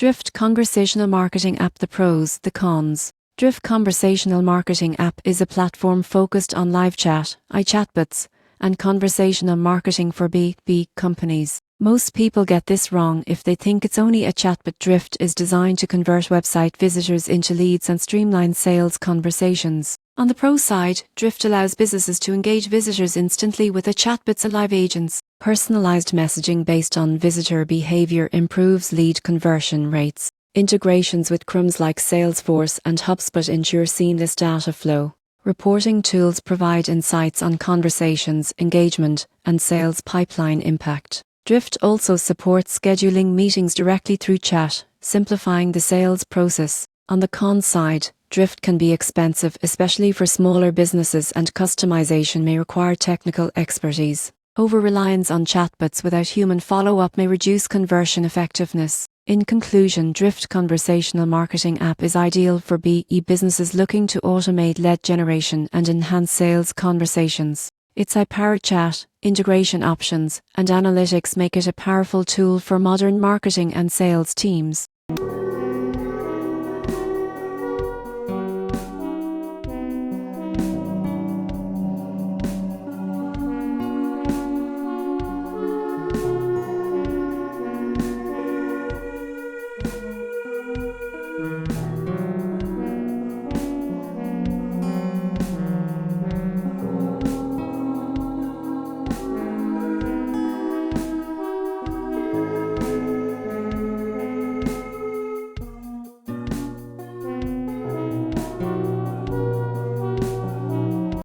Drift Conversational Marketing App. The pros, the cons. Drift Conversational Marketing App is a platform focused on live chat, chatbots, and conversational marketing for B2B companies. Most people get this wrong if they think it's only a chatbot. Drift is designed to convert website visitors into leads and streamline sales conversations. On the pro side, Drift allows businesses to engage visitors instantly with a chatbot's live agents. Personalized messaging based on visitor behavior improves lead conversion rates. Integrations with CRMs like Salesforce and HubSpot ensure seamless data flow. Reporting tools provide insights on conversations, engagement, and sales pipeline impact. Drift also supports scheduling meetings directly through chat, simplifying the sales process. On the con side, Drift can be expensive, especially for smaller businesses, and customization may require technical expertise. Over-reliance on chatbots without human follow-up may reduce conversion effectiveness. In conclusion, Drift Conversational Marketing App is ideal for BE businesses looking to automate lead generation and enhance sales conversations. Its high-powered chat, integration options, and analytics make it a powerful tool for modern marketing and sales teams.